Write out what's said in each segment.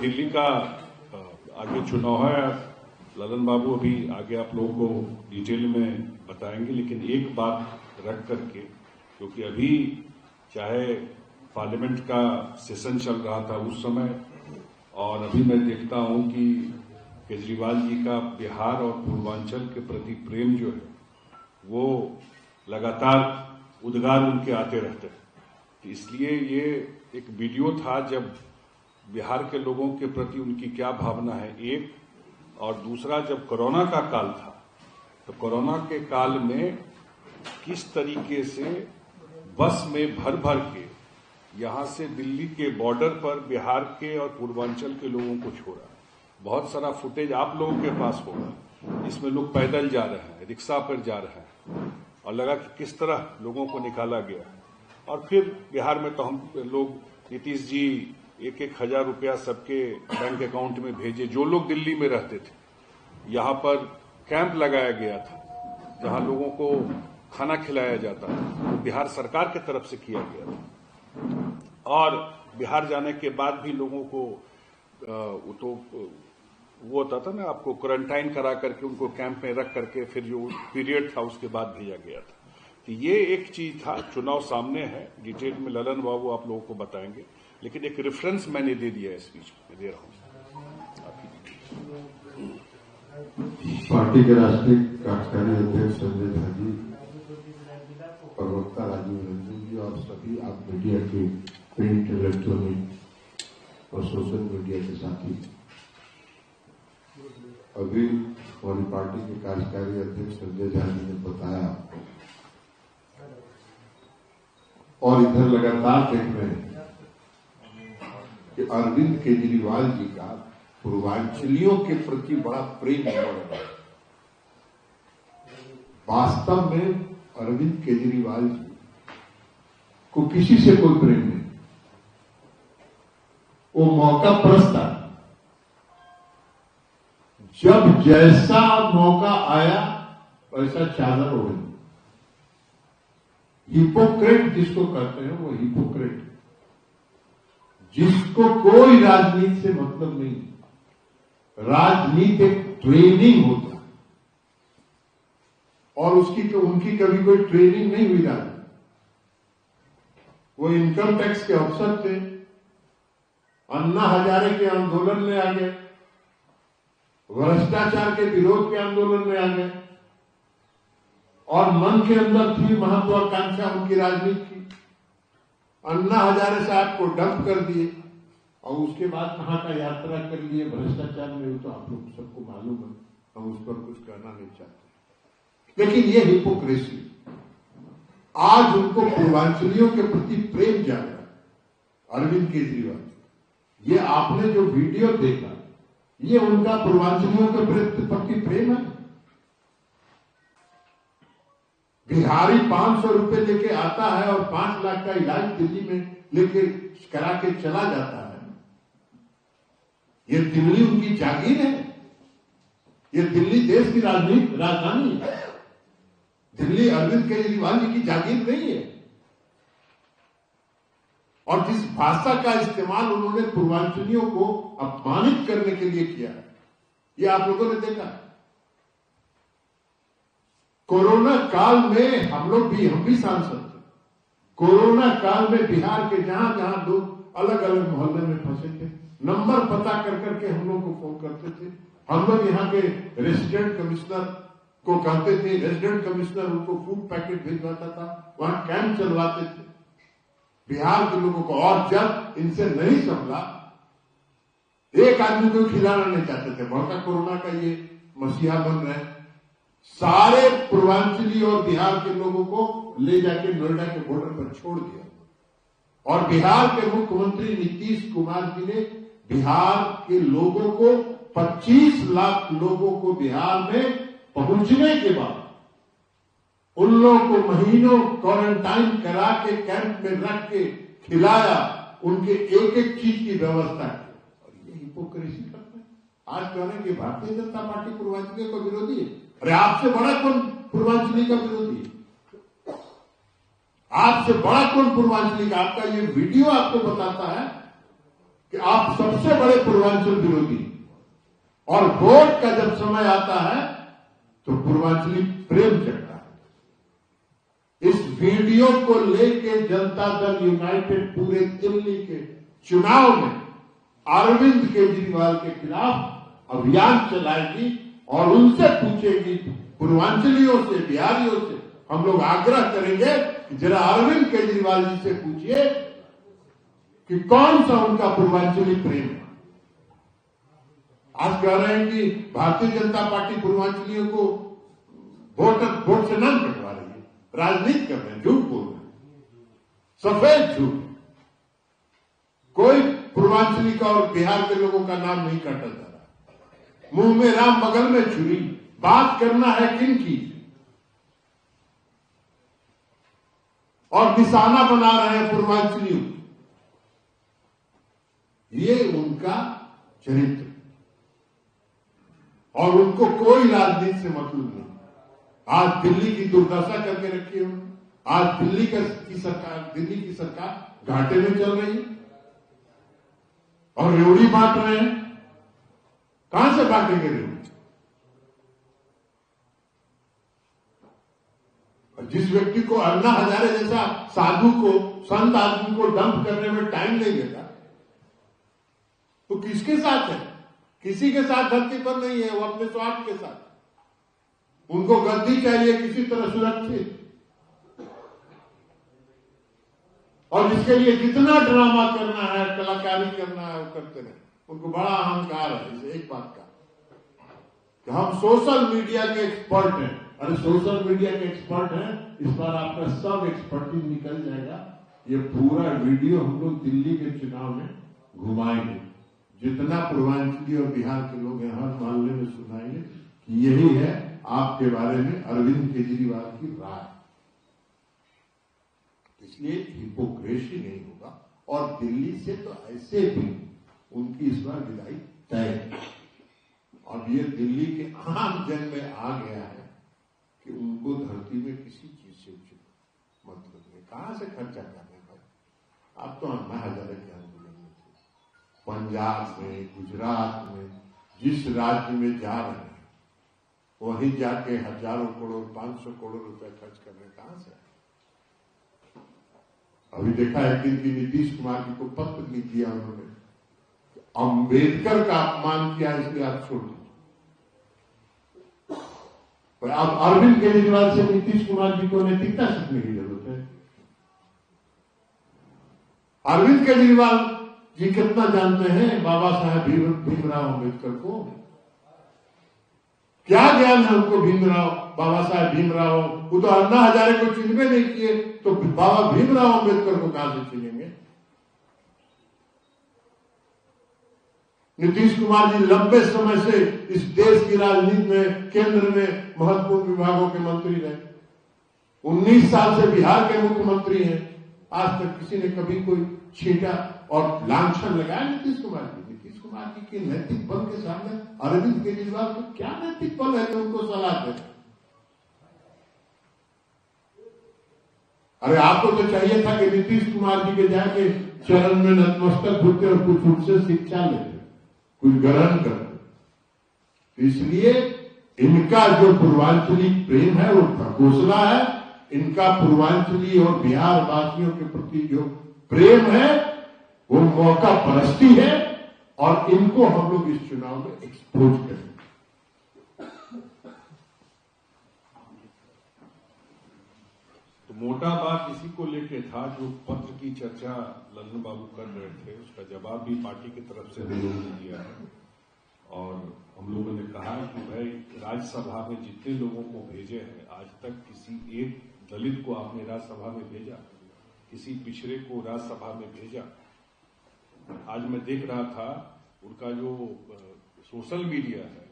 दिल्ली का आगे चुनाव है। ललन बाबू अभी आगे आप लोगों को डिटेल में बताएंगे, लेकिन एक बात रख करके, क्योंकि अभी चाहे पार्लियामेंट का सेशन चल रहा था उस समय, और अभी मैं देखता हूं कि केजरीवाल जी का बिहार और पूर्वांचल के प्रति प्रेम जो है वो लगातार उद्गार उनके आते रहते हैं। तो इसलिए ये एक वीडियो था जब बिहार के लोगों के प्रति उनकी क्या भावना है एक, और दूसरा जब कोरोना का काल था तो कोरोना के काल में किस तरीके से बस में भर भर के यहां से दिल्ली के बॉर्डर पर बिहार के और पूर्वांचल के लोगों को छोड़ा। बहुत सारा फुटेज आप लोगों के पास होगा, इसमें लोग पैदल जा रहे हैं, रिक्शा पर जा रहे हैं, और लगा कि किस तरह लोगों को निकाला गया। और फिर बिहार में तो हम लोग नीतीश जी 1,000 रुपया सबके बैंक अकाउंट में भेजे, जो लोग दिल्ली में रहते थे। यहां पर कैंप लगाया गया था जहां लोगों को खाना खिलाया जाता था, बिहार सरकार की तरफ से किया गया था। और बिहार जाने के बाद भी लोगों को वो होता था ना, आपको क्वारंटाइन करा करके उनको कैंप में रख करके फिर जो पीरियड था उसके बाद भेजा गया था। तो ये एक चीज था। चुनाव सामने है, डिटेल में ललन बाबू आप लोगों को बताएंगे, लेकिन एक रेफरेंस मैंने दे दिया है, स्पीच में दे रहा हूं। पार्टी के राष्ट्रीय कार्यकारी अध्यक्ष संजय झा जी, प्रवक्ता राजीव रंजन जी और सभी आप मीडिया के प्रिंट, इलेक्ट्रॉनिक और सोशल मीडिया के साथी, अभी हमारी पार्टी के कार्यकारी अध्यक्ष संजय झा जी ने बताया और इधर लगातार देख रहे हैं कि अरविंद केजरीवाल जी का पूर्वांचलियों के प्रति बड़ा प्रेम बढ़ रहा है। वास्तव में अरविंद केजरीवाल जी को किसी से कोई प्रेम नहीं, वो मौका परस्त था। जब जैसा मौका आया वैसा चादर ओढ़ ली। हिपोक्रेट जिसको कहते हैं वो हिपोक्रेट, जिसको कोई राजनीति से मतलब नहीं। राजनीति एक ट्रेनिंग होता है और उनकी कभी कोई ट्रेनिंग नहीं हुई राजनीति। वो इनकम टैक्स के अफसर थे, अन्ना हजारे के आंदोलन में आ गए, भ्रष्टाचार के विरोध के आंदोलन में आ गए, और मन के अंदर थी महत्वाकांक्षा उनकी राजनीति की। अन्ना हजारे साहब को डंप कर दिए और उसके बाद कहां का यात्रा कर लिए भ्रष्टाचार में, तो आप लोग सबको मालूम है, हम उस पर कुछ कहना नहीं चाहते। लेकिन ये हिपोक्रेसी, आज उनको पूर्वांचलियों के प्रति प्रेम जागा। अरविंद केजरीवाल, ये आपने जो वीडियो देखा, ये उनका पूर्वांचलियों के प्रति प्रेम है। बिहारी 500 रुपए लेके आता है और 5 लाख का इलाज दिल्ली में लेके करा के चला जाता है। ये दिल्ली उनकी जागीर है, ये दिल्ली देश की राजधानी है। दिल्ली अरविंद केजरीवाल जी की जागीर नहीं है। और जिस भाषा का इस्तेमाल उन्होंने पूर्वांचलियों को अपमानित करने के लिए किया, ये आप लोगों ने देखा। कोरोना काल में हम भी सांसद थे। कोरोना काल में बिहार के जहां जहां लोग अलग अलग मोहल्ले में फंसे थे, नंबर पता कर करके हम लोग को फोन करते थे। हम लोग यहाँ के रेजिडेंट कमिश्नर को कहते थे, रेजिडेंट कमिश्नर उनको फूड पैकेट भिजवाता था, वहां कैंप चलवाते थे बिहार के लोगों को। और जब इनसे नहीं संभला, एक आदमी को खिलाना नहीं चाहते थे, बढ़ता कोरोना का ये मसीहा बन रहे हैं, सारे पूर्वांचली और बिहार के लोगों को ले जाके नोएडा के बॉर्डर पर छोड़ दिया। और बिहार के मुख्यमंत्री नीतीश कुमार जी ने बिहार के लोगों को, 25 लाख लोगों को बिहार में पहुंचने के बाद उन लोगों को महीनों क्वारंटाइन करा के कैंप में रख के खिलाया, उनके एक एक चीज की व्यवस्था की। और ये हिपोक्रेसी करते हैं। आज कहने की भारतीय जनता पार्टी पूर्वांचलियों का विरोधी है। अरे आपसे बड़ा कौन पूर्वांचली का विरोधी है? आपसे बड़ा कौन पूर्वांचली का? आपका ये वीडियो आपको बताता है कि आप सबसे बड़े पूर्वांचल विरोधी, और वोट का जब समय आता है तो पूर्वांचली प्रेम जगता है। इस वीडियो को लेके जनता दल यूनाइटेड पूरे दिल्ली के चुनाव में अरविंद केजरीवाल के खिलाफ अभियान चलाएगी और उनसे पूछेगी, पूर्वांचलियों से, बिहारियों से हम लोग आग्रह करेंगे कि जरा अरविंद केजरीवाल जी से पूछिए कि कौन सा उनका पूर्वांचली प्रेम है। आज कह रहे हैं कि भारतीय जनता पार्टी पूर्वांचलियों को वोट से नाम कटवा रही है, राजनीति कर रहे हैं, झूठ बोल रहे हैं, सफेद झूठ। कोई पूर्वांचली का और बिहार के लोगों का नाम नहीं काटा जा रहा। मुंह में राम बगल में छुरी, बात करना है किन की, और निशाना बना रहे हैं पूर्वांचलियों। ये उनका चरित्र, और उनको कोई राजनीति से मतलब नहीं। आज दिल्ली की दुर्दशा करके रखी है उन्होंने। आज दिल्ली की सरकार घाटे में चल रही है और रेवड़ी बांट रहे हैं। कहां से बांटेंगे रेवड़ी? जिस व्यक्ति को अन्ना हजारे जैसा साधु को, संत आदमी को डंप करने में टाइम नहीं देता, तो किसके साथ है? किसी के साथ धरती पर नहीं है, वो अपने स्वार्थ के साथ। उनको गद्दी चाहिए किसी तरह सुरक्षित, और जिसके लिए जितना ड्रामा करना है, कलाकारी करना है, वो करते रहे। उनको बड़ा अहंकार है इस एक बात का कि हम सोशल मीडिया के एक्सपर्ट हैं। अरे सोशल मीडिया के एक्सपर्ट हैं, इस बार आपका सब एक्सपर्टीज निकल जाएगा। ये पूरा वीडियो हम लोग दिल्ली के चुनाव में घुमाएंगे, जितना पूर्वांचली और बिहार के लोग हैं हर मोहल्ले में सुनाएंगे कि यही है आपके बारे में अरविंद केजरीवाल की राय। इसलिए हिपोक्रेसी नहीं होगा, और दिल्ली से तो ऐसे भी उनकी इस बार विदाई तय है। अब ये दिल्ली के आम जन में आ गया है कि उनको धरती में किसी चीज से मतलब नहीं। कहां से खर्चा करने भाई? आप तो अन्ना हजारे के आंदोलन में थे, पंजाब में, गुजरात में, जिस राज्य में जा रहे हैं वहीं जाके हजारों करोड़, 500 करोड़ रुपए खर्च करने कहां से? अभी देखा है कि नीतीश कुमार जी को पत्र नहीं दिया उन्होंने, अंबेडकर का अपमान किया, इसलिए आप छोड़ दीजिए। अब अरविंद केजरीवाल से नीतीश कुमार जी को नैतिकता सीखने की जरूरत है। अरविंद केजरीवाल जी कितना जानते हैं बाबा साहेब भीमराव अम्बेडकर को? क्या ज्ञान है उनको भीमराव, बाबा साहेब भीमराव? वो तो अन्ना हजारे को चिन्हवे नहीं किए, तो बाबा भीमराव अम्बेडकर को कहां से चिनेंगे? नीतीश कुमार जी लंबे समय से इस देश की राजनीति में, केंद्र में महत्वपूर्ण विभागों के मंत्री रहे। 19 साल से बिहार के मुख्यमंत्री हैं। आज तक किसी ने कभी कोई छींटा और लांछन लगाया नीतीश कुमार जी? नीतीश कुमार जी के नैतिक बल के सामने अरविंद केजरीवाल को क्या नैतिक बल है कि उनको सलाह दे? अरे आपको तो चाहिए था कि नीतीश कुमार जी के जाके चरण में नतमस्तक होते और कुछ उनसे शिक्षा लेते, कुछ ग्रहण करते। इसलिए इनका जो पूर्वांचली प्रेम है वो घोषणा है। इनका पूर्वांचली और बिहार वासियों के प्रति जो प्रेम है वो मौका परस्ती है, और इनको हम लोग इस चुनाव में एक्सपोज करेंगे। तो मोटा बात इसी को लेके था, जो पत्र की चर्चा ललन बाबू कर रहे थे, उसका जवाब भी पार्टी की तरफ से हम लोगों ने दिया है। और हम लोगों ने कहा कि भाई राज्यसभा में जितने लोगों को भेजे हैं, आज तक किसी एक दलित को आपने राज्यसभा में भेजा, किसी पिछड़े को राज्यसभा में भेजा? आज मैं देख रहा था उनका जो सोशल मीडिया है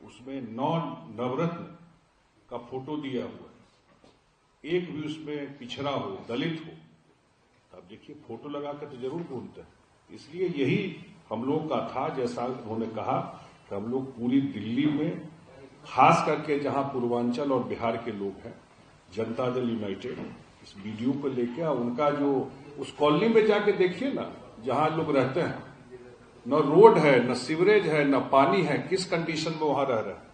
उसमें 9 नवरत्न का फोटो दिया हुआ है, एक भी उसमें पिछड़ा हो, दलित हो। अब देखिए फोटो लगा कर तो जरूर ढूंढते हैं। इसलिए यही हम लोग का था, जैसा उन्होंने कहा कि हम लोग पूरी दिल्ली में, खास करके जहां पूर्वांचल और बिहार के लोग हैं, जनता दल यूनाइटेड इस वीडियो को लेकर उनका जो उस कॉलोनी में जाके देखिए ना, जहां लोग रहते हैं, न रोड है, न सीवरेज है, न पानी है, किस कंडीशन में वहां रह रहे हैं?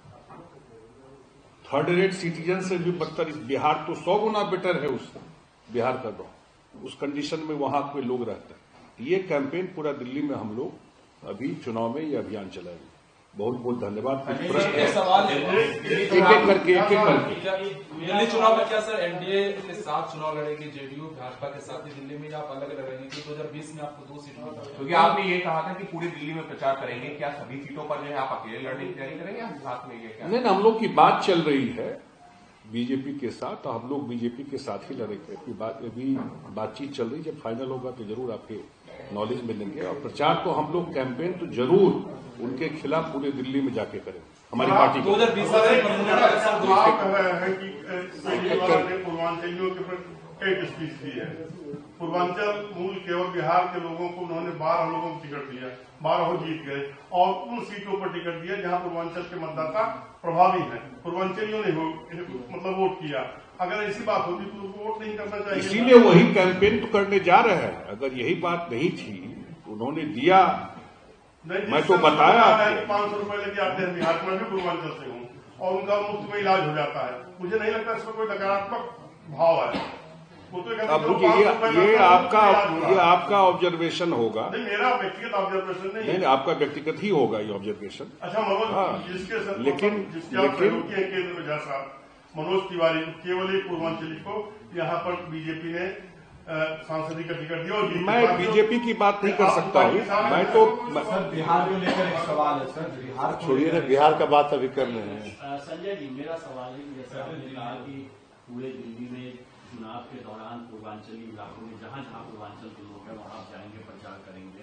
थर्ड रेट सिटीजन से भी बदतर बिहार तो 100 गुना बेटर है उस बिहार का गांव, उस कंडीशन में वहां के लोग रहते हैं। ये कैंपेन पूरा दिल्ली में हम लोग अभी चुनाव में ये अभियान चलाएंगे। बहुत बहुत धन्यवाद। सवाल एक एक करके दिल्ली चुनाव में क्या सर एनडीए के साथ चुनाव लड़ेगी जेडीयू भाजपा के साथ ही दिल्ली में, या आप अलग अलग रहेंगे? 2020 में आपको 2 सीट मिली, क्योंकि आपने ये कहा था कि पूरी दिल्ली में प्रचार करेंगे, क्या सभी सीटों पर जो है आप अकेले लड़ने की तैयारी करेंगे या साथ में ये क्या? नहीं, हम लोग की बात चल रही है बीजेपी के साथ, तो हम लोग बीजेपी के साथ ही लड़ेंगे। अभी बातचीत चल रही है, जब फाइनल होगा तो जरूर आपके नॉलेज में लेंगे। और प्रचार तो हम लोग कैंपेन तो जरूर उनके खिलाफ पूरे दिल्ली में जाके करें हमारी पार्टी को। 2020 आप कह रहे हैं कि केजरीवाल ने पूर्वांचलियों के प्रति कई स्पीच दी है। पूर्वांचल मूल केवल बिहार के लोगों को उन्होंने 12 लोगों को टिकट दिया, 12 जीत गए और उन सीटों पर टिकट दिया जहां पूर्वांचल के मतदाता प्रभावी हैं। पूर्वांचलियों ने मतलब वोट किया। अगर ऐसी बात होती तो उनको वोट नहीं करना चाहिए। इसीलिए वही कैंपेन तो करने जा रहे हैं। अगर यही बात नहीं थी, उन्होंने दिया, मैं तो बताया आपको। 500 रुपए लेके आते हैं बिहार में, भी पूर्वांचल से हूँ और उनका मुफ्त में इलाज हो जाता है। मुझे नहीं लगता इसमें कोई नकारात्मक भाव है। वो तो कहते अब हैं ये आपका ऑब्जर्वेशन होगा। नहीं, मेरा व्यक्तिगत ऑब्जर्वेशन नहीं है। नहीं, आपका व्यक्तिगत ही होगा ये ऑब्जर्वेशन। अच्छा मनोज, हाँ, जिसके साथ लेकिन केंद्र में जैसा मनोज तिवारी केवल एक पूर्वांचली को यहाँ पर बीजेपी ने सांसदी का टिकट दिया और मैं बीजेपी की बात नहीं कर सकता हूँ। मैं तो सर बिहार को लेकर एक सवाल है सर, बिहार छोड़िए ना, बिहार का बात अभी कर रहे हैं। संजय जी, मेरा सवाल है कि जैसा आपने कहा कि पूरे दिल्ली में चुनाव के दौरान पूर्वांचली इलाकों में जहां जहां पूर्वांचल के लोग हैं वहां आप जाएंगे, प्रचार करेंगे,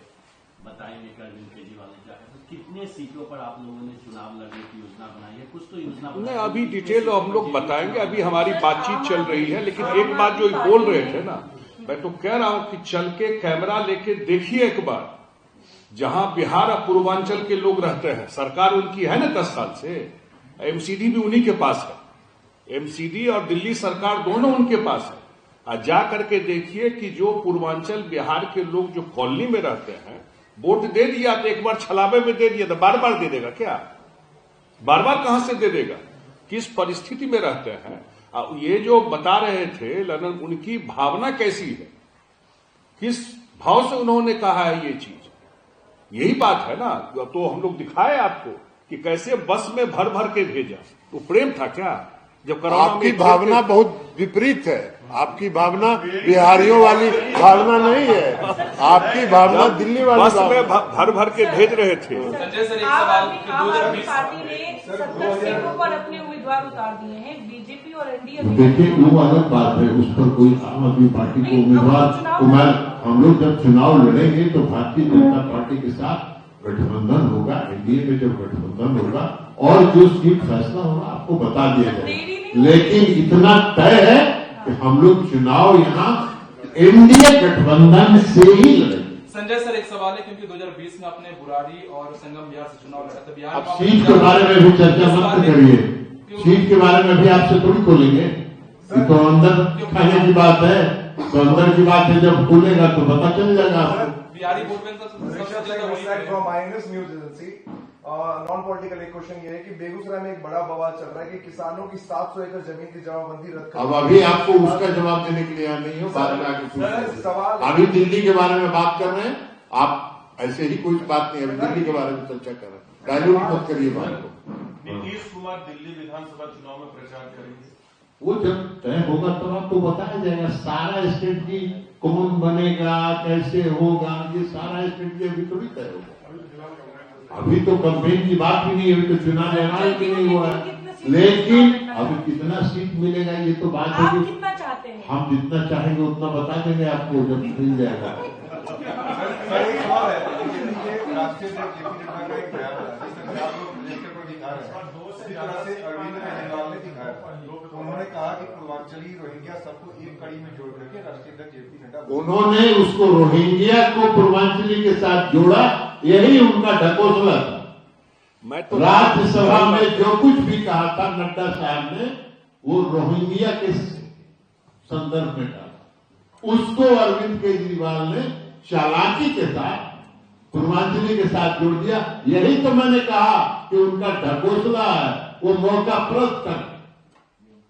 बताएंगे कि अरविंद केजरीवाल ने क्या है। तो कितने सीटों पर आप लोगों ने चुनाव लड़ने की योजना बनाई है? कुछ तो योजना नहीं, अभी डिटेल हम लोग बताएंगे। अभी हमारी बातचीत चल रही है। लेकिन एक बात जो बोल रहे थे ना, मैं तो कह रहा हूं कि चल के कैमरा लेके देखिए एक बार, जहां बिहार और पूर्वांचल के लोग रहते हैं। सरकार उनकी है ना 10 साल से, एमसीडी भी उन्हीं के पास है। एमसीडी और दिल्ली सरकार दोनों उनके पास है। आज जा करके देखिए कि जो पूर्वांचल बिहार के लोग जो कॉलोनी में रहते हैं, वोट दे दिया तो एक बार छलावे में दे दिया तो बार बार दे देगा क्या? बार बार कहां से दे देगा? किस परिस्थिति में रहते हैं? ये जो बता रहे थे ललन, उनकी भावना कैसी है, किस भाव से उन्होंने कहा है ये चीज, यही बात है ना। तो हम लोग दिखाए आपको कि कैसे बस में भर भर के भेजा। तो प्रेम था क्या? जब कोरोना आपकी भावना बहुत विपरीत है। आपकी भावना बिहारियों वाली भावना नहीं है, आपकी भावना दिल्ली वाली। बस में भर भर के भेज रहे थे। संजय सर, एक सवाल कि आम आदमी 2020 पार्टी ने 70 सीटों पर अपने उम्मीदवार उतार दिए हैं। बीजेपी और एनडीए देखिए, वो अलग बात है, उस पर कोई आम आदमी पार्टी को उम्मीदवार हम लोग जब चुनाव लड़ेंगे तो भारतीय जनता पार्टी के साथ गठबंधन होगा। एनडीए में जब गठबंधन होगा और जो सीट फैसला होगा आपको बता दिया जाएगा। लेकिन इतना तय है कि हम लोग चुनाव यहाँ एनडीए गठबंधन से ही लड़ेंगे। संजय सर, एक सवाल है क्योंकि 2020 में आपने बुराड़ी और संगम बिहार से चुनाव लड़ा था। बिहार अब सीट के बारे में भी चर्चा मत करिए। सीट के बारे में भी आपसे थोड़ी खोलेंगे, ये तो अंदर खाने की बात है। तो अंदर की बात है, जब खुलेगा तो पता चल जाएगा आपको। बिहारी वोट बैंक सबसे ज्यादा वही है। From INS news agency, non political एक क्वेश्चन ये है कि बेगूसराय में एक बड़ा बवाल चल रहा है कि किसानों की 700 एकड़ जमीन की जमाबंदी रद्द कर। अब अभी आपको उसका जवाब देने के लिए यहाँ नहीं हो, बाद में आके पूछिए। सवाल अभी दिल्ली के बारे में बात कर रहे हैं आप, ऐसे ही कोई बात नहीं। अभी दिल्ली के बारे में चर्चा कर रहे हैं, डायल्यूट मत करिए बात को। नीतीश कुमार दिल्ली विधानसभा चुनाव में प्रचार करेंगे। वो जब तय होगा तो आपको बताया जाएगा। सारा स्टेट की कौन बनेगा, कैसे होगा, ये सारा स्टेट की अभी थोड़ी तय होगा। अभी तो कैंपेन की बात भी नहीं है, अभी तो चुनाव ऐलान भी नहीं हुआ है। लेकिन अभी कितना सीट मिलेगा ये तो बात आप होगी। कितना चाहते हैं? हम जितना चाहेंगे उतना बता देंगे आपको जब मिल जाएगा। राष्ट्रीय अध्यक्ष जेपी नड्डा का एक बयान है जिसमें आप लोग प्रोजेक्टर पर दिखा रहे हैं, इसी तरह से अरविंद केजरीवाल ने दिखाया। तो उन्होंने कहा कि पूर्वांचली रोहिंग्या सबको एक कड़ी में जोड़ करके राष्ट्रीय अध्यक्ष जेपी नड्डा, उन्होंने उसको रोहिंग्या को पूर्वांचली के साथ जोड़ा, यही उनका ढकोसला था। मैं तो राज्यसभा में जो कुछ भी कहा था नड्डा साहब ने, वो रोहिंग्या के संदर्भ में डाला। उसको अरविंद केजरीवाल ने चालाकी के साथ पूर्वांचली के साथ जोड़ दिया। यही तो मैंने कहा कि उनका ढकोसला है, वो मौका प्रस्त कर,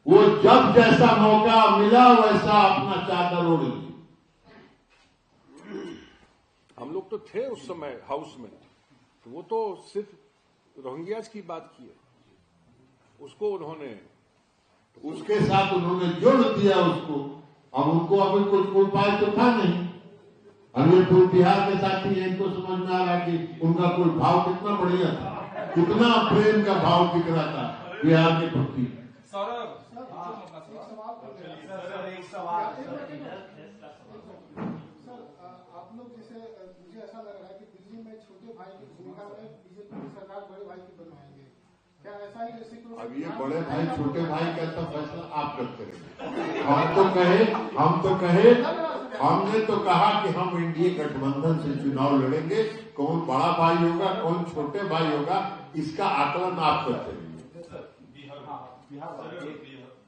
वो जब जैसा मौका मिला वैसा अपना चादर ओढ़ ली। हम लोग तो थे उस समय हाउस में, तो वो तो सिर्फ रोहिंग्यास की बात की है, उसको उन्होंने उसके साथ उन्होंने जोड़ दिया उसको। अब उनको अभी कुछ उपाय तो था नहीं। अब ये पूरे बिहार के साथी हैं, इनको समझ में आ रहा कि उनका कोई भाव कितना बढ़िया था, कितना प्रेम का भाव दिख रहा था बिहार के प्रति। एक सवाल आप लोग जैसे मुझे ऐसा लग रहा है कि दिल्ली में छोटे भाई की भूमिका में बीजेपी की सरकार बड़े भाई की बनवाएंगे, क्या ऐसा ही जैसे अब ये बड़े भाई छोटे भाई का तो फैसला आप करते रहे। हमने तो कहा कि हम एनडीए गठबंधन से चुनाव लड़ेंगे, कौन बड़ा भाई होगा कौन छोटे भाई होगा इसका आकलन आप करते रहिए।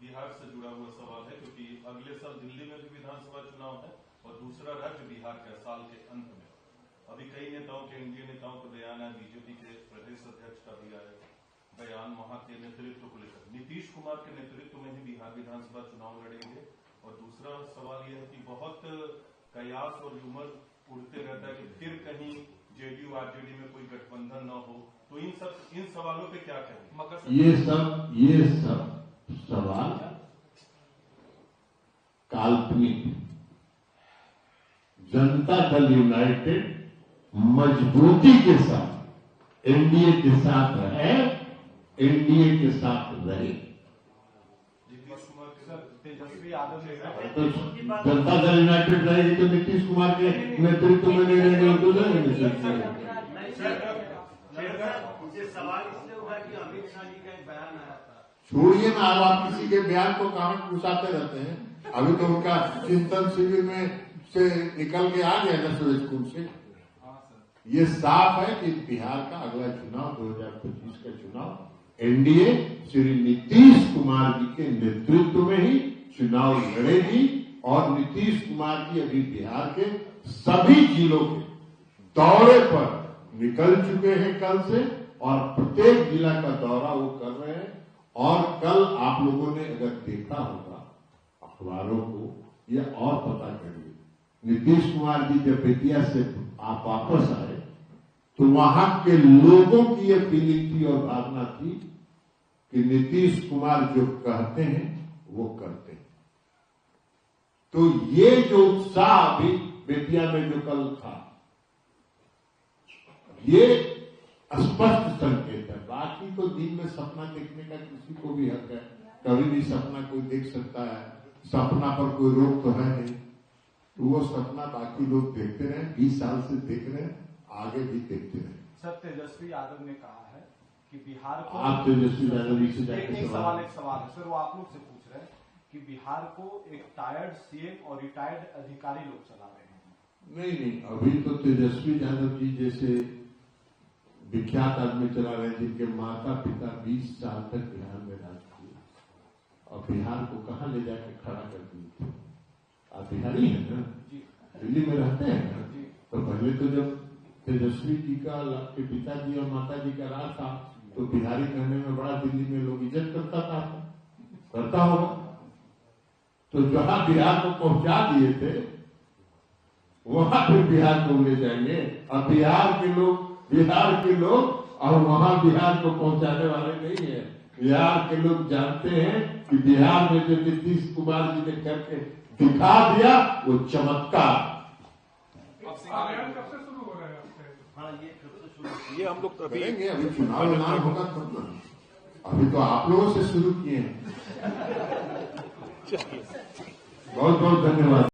बिहार से जुड़ा हुआ सवाल है, क्योंकि अगले साल दिल्ली में भी विधानसभा चुनाव है और दूसरा राज्य बिहार के साल के अंत में। अभी कई नेताओं के, एनडीए नेताओं का बयान है, बीजेपी के प्रदेश अध्यक्ष का भी आया बयान वहां के नेतृत्व को लेकर। नीतीश कुमार के नेतृत्व में ही बिहार विधानसभा चुनाव लड़ेंगे। और दूसरा सवाल यह है कि बहुत कयास और ह्यूमर उड़ते रहता है कि फिर कहीं जेडीयू आरजेडी में कोई गठबंधन न हो, तो इन सवालों पे क्या कहेंगे? ये सब सवाल काल्पनिक। जनता दल यूनाइटेड मजबूती के साथ एनडीए के साथ है, एनडीए के साथ रहे। तेजस्वी यादव ने तो जनता दल यूनाइटेड रहेगी तो नीतीश कुमार के नेतृत्व में नहीं रहेंगे तो सवाल इसलिए होगा कि अमित शाह जी का एक बयान आया था। छोड़िए ना, अब आप किसी के बयान को कहां घुसाते रहते हैं। अभी तो उनका चिंतन शिविर में से निकल के आ गया ना सुरेश कुंड से। ये साफ है कि बिहार का अगला चुनाव 2025 का चुनाव एनडीए श्री नीतीश कुमार जी के नेतृत्व में ही चुनाव लड़ेगी। और नीतीश कुमार जी अभी बिहार के सभी जिलों के दौरे पर निकल चुके हैं कल से, और प्रत्येक जिला का दौरा वो कर रहे हैं। और कल आप लोगों ने अगर देखा होगा अखबारों को, या और पता करिए, नीतीश कुमार जी जब बेतिया से आप वापस आए तो वहां के लोगों की यह फीलिंग थी और भावना थी कि नीतीश कुमार जो कहते हैं वो करते हैं। तो ये जो उत्साह अभी बेतिया में जो कल था, ये स्पष्ट संकेत है। बाकी तो दिन में सपना देखने का किसी को भी हक है, कभी भी सपना कोई देख सकता है, सपना पर कोई रोक तो है नहीं। तो वो सपना बाकी लोग देखते रहे, 20 साल से देख रहे हैं, आगे भी देखते रहे। सर, तेजस्वी यादव ने कहा है कि बिहार को, आप तेजस्वी यादव जी से जाकर एक सवाल है सर, वो आप लोग से पूछ रहे हैं कि बिहार को एक टायर्ड सीएम और रिटायर्ड अधिकारी लोग चला रहे हैं। नहीं, अभी तो तेजस्वी यादव जी जैसे विख्यात आदमी चला रहे हैं, जिनके माता पिता 20 साल तक बिहार में राज किए और बिहार को कहां ले जाके खड़ा कर दिए थे। आप बिहारी हैं ना, दिल्ली में रहते हैं ना, तो पहले तो जब तेजस्वी जी का के पिताजी और माता जी का राज था तो बिहारी कहने में बड़ा दिल्ली में लोग इज्जत करता होगा। तो जहां बिहार को पहुंचा दिए थे वहां फिर बिहार को ले जाएंगे। अब बिहार के लोग और वहां बिहार को पहुंचाने वाले नहीं है। बिहार के लोग जानते हैं कि बिहार में जो नीतीश कुमार जी ने करके दिखा दिया वो चमत्कार। ये हम लोग करेंगे, अभी चुनाव ऐलान होगा तब ना। अभी तो आप लोगों से शुरू किए हैं। बहुत बहुत धन्यवाद।